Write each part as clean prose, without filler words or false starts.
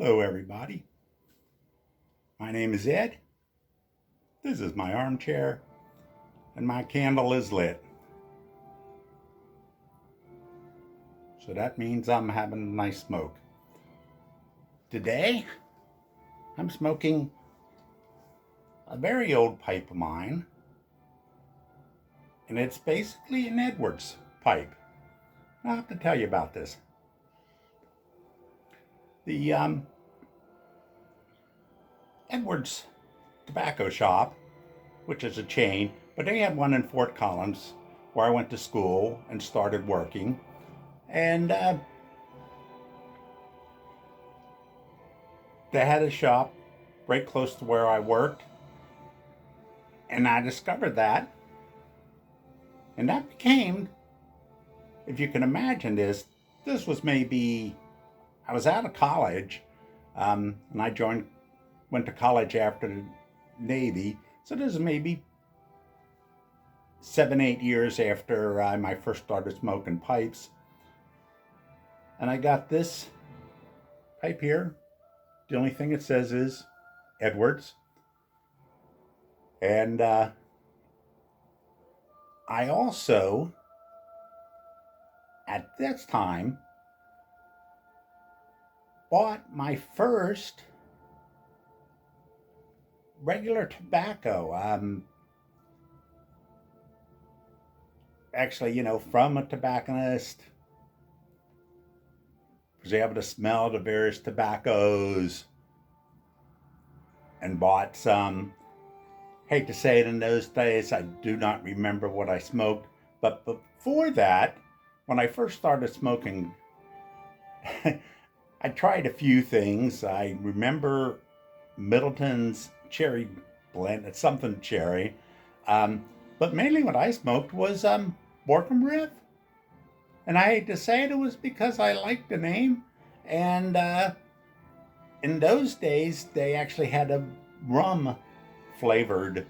Hello, everybody. My name is Ed. This is my armchair, and my candle is lit. So that means I'm having a nice smoke. Today, I'm smoking a very old pipe of mine, and it's basically an Edwards pipe. I'll have to tell you about this. The Edwards Tobacco Shop, which is a chain, but they had one in Fort Collins where I went to school and started working. And they had a shop right close to where I worked. And I discovered that. And that became, if you can imagine this was maybe, I was out of college, and I went to college after the Navy. So this is maybe 7, 8 years after I first started smoking pipes. And I got this pipe here. The only thing it says is Edwards. And I also, at this time, bought my first regular tobacco. Actually, from a tobacconist. Was able to smell the various tobaccos and bought some. Hate to say it in those days, I do not remember what I smoked. But before that, when I first started smoking, I tried a few things. I remember Middleton's cherry blend. It's something cherry. But mainly what I smoked was Borkum Riff. And I hate to say it was because I liked the name. And in those days, they actually had a rum flavored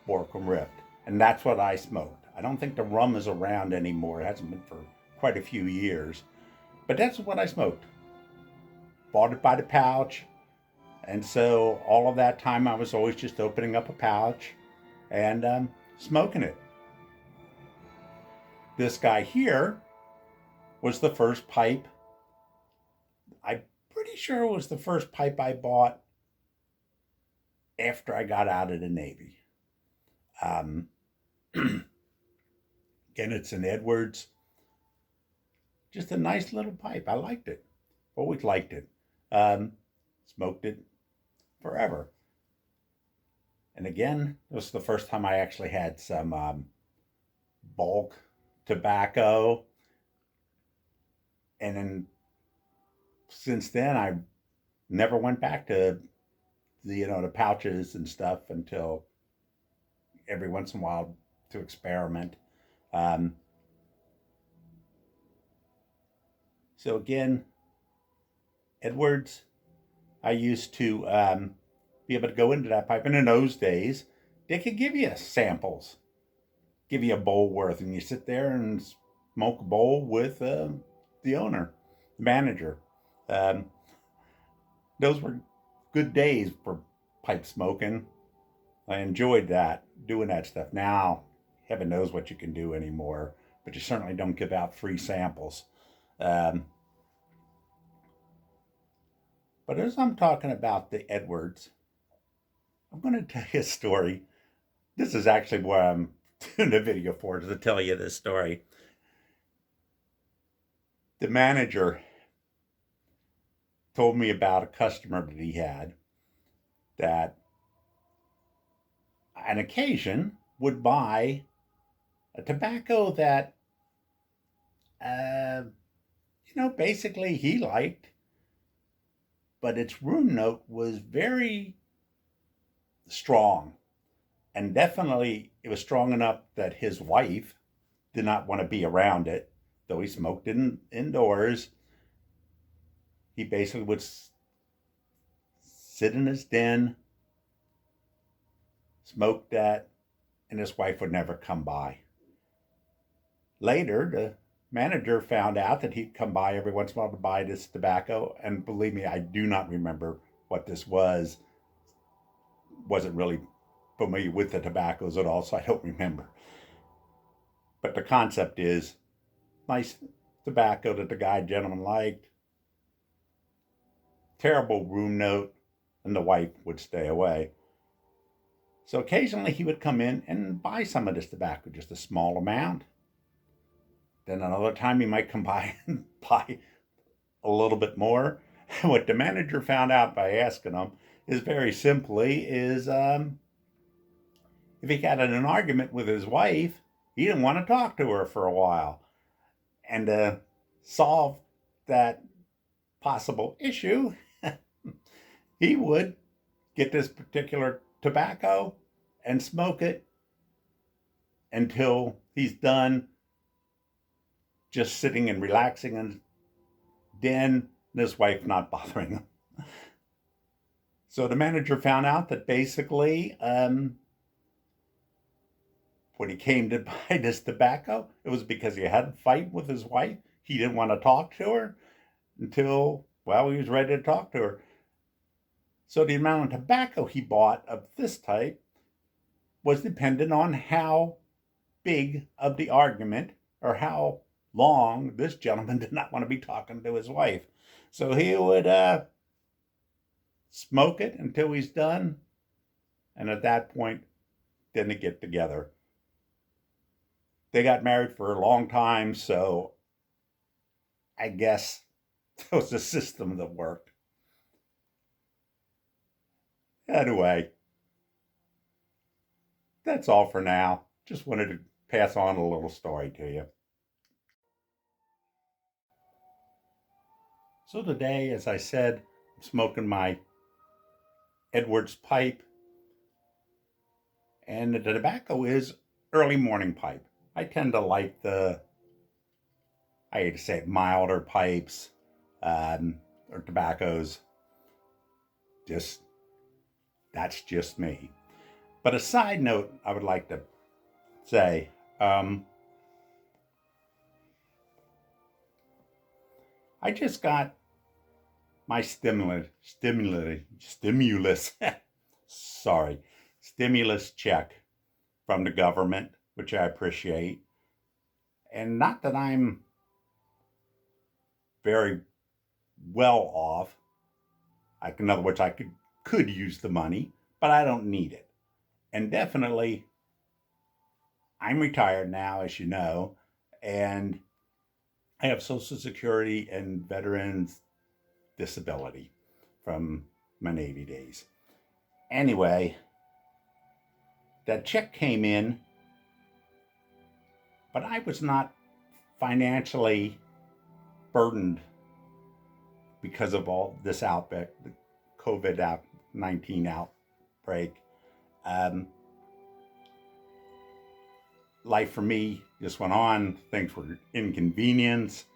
Borkum Riff. And that's what I smoked. I don't think the rum is around anymore. It hasn't been for quite a few years. But that's what I smoked. Bought it by the pouch. And so all of that time, I was always just opening up a pouch and smoking it. This guy here was the first pipe. I'm pretty sure it was the first pipe I bought after I got out of the Navy. Again, it's an Edwards. Just a nice little pipe. I liked it. Always liked it. Smoked it forever. And again, this was the first time I actually had some bulk tobacco. And then since then, I never went back to the pouches and stuff until every once in a while to experiment. So again, Edwards, I used to be able to go into that pipe. And in those days, they could give you samples, give you a bowl worth, and you sit there and smoke a bowl with the owner, the manager. Those were good days for pipe smoking. I enjoyed that, doing that stuff. Now, heaven knows what you can do anymore, but you certainly don't give out free samples. But as I'm talking about the Edwards, I'm going to tell you a story. This is actually what I'm doing the video for, is to tell you this story. The manager told me about a customer that he had that on occasion would buy a tobacco that, basically he liked, but its room note was very strong. And definitely it was strong enough that his wife did not want to be around it, though he smoked indoors. He basically would sit in his den, smoke that, and his wife would never come by. Later, the manager found out that he'd come by every once in a while to buy this tobacco. And believe me, I do not remember what this was. Wasn't really familiar with the tobaccos at all, so I don't remember. But the concept is nice tobacco that the gentleman liked, terrible room note, and the wife would stay away. So occasionally he would come in and buy some of this tobacco, just a small amount. Then another time he might come by and buy a little bit more. And what the manager found out by asking him is very simply is if he got in an argument with his wife, he didn't want to talk to her for a while. And to solve that possible issue, he would get this particular tobacco and smoke it until he's done just sitting and relaxing in his den, and his wife not bothering him. So the manager found out that basically, when he came to buy this tobacco, it was because he had a fight with his wife. He didn't want to talk to her until, well, he was ready to talk to her. So the amount of tobacco he bought of this type was dependent on how big of the argument or how long this gentleman did not want to be talking to his wife. So he would smoke it until he's done, and at that point, then they get together. They got married for a long time, so I guess it was a system that worked. Anyway, that's all for now. Just wanted to pass on a little story to you. So today, as I said, I'm smoking my Edwards pipe, and the tobacco is early morning pipe. I tend to like I hate to say it, milder pipes or tobaccos. That's just me. But a side note I would like to say, I just got my stimulus check from the government, which I appreciate. And not that I'm very well off. In other words, I could use the money, but I don't need it. And definitely, I'm retired now, as you know, and I have Social Security and Veterans Disability from my Navy days. Anyway, that check came in, but I was not financially burdened because of all this outbreak, the COVID-19 outbreak. Life for me just went on. Things were inconvenience,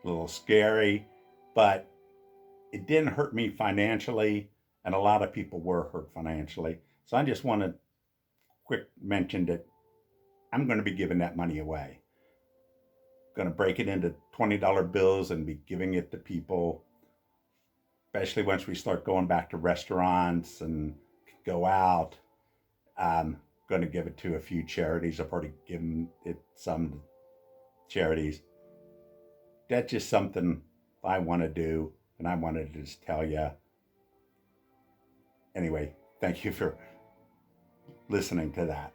a little scary, but it didn't hurt me financially, and a lot of people were hurt financially. So I just want to quick mention that I'm going to be giving that money away. Going to break it into $20 bills and be giving it to people, especially once we start going back to restaurants and go out. I'm going to give it to a few charities. I've already given it some charities. That's just something I want to do, and I wanted to just tell you. Anyway, thank you for listening to that.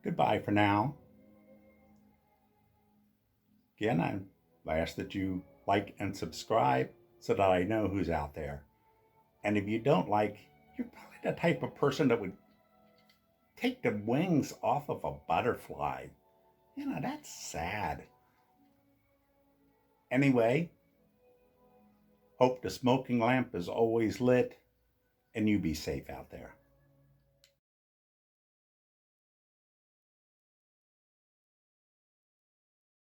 Goodbye for now. Again, I ask that you like and subscribe so that I know who's out there. And if you don't like, you're probably the type of person that would take the wings off of a butterfly. That's sad. Anyway, hope the smoking lamp is always lit and you be safe out there.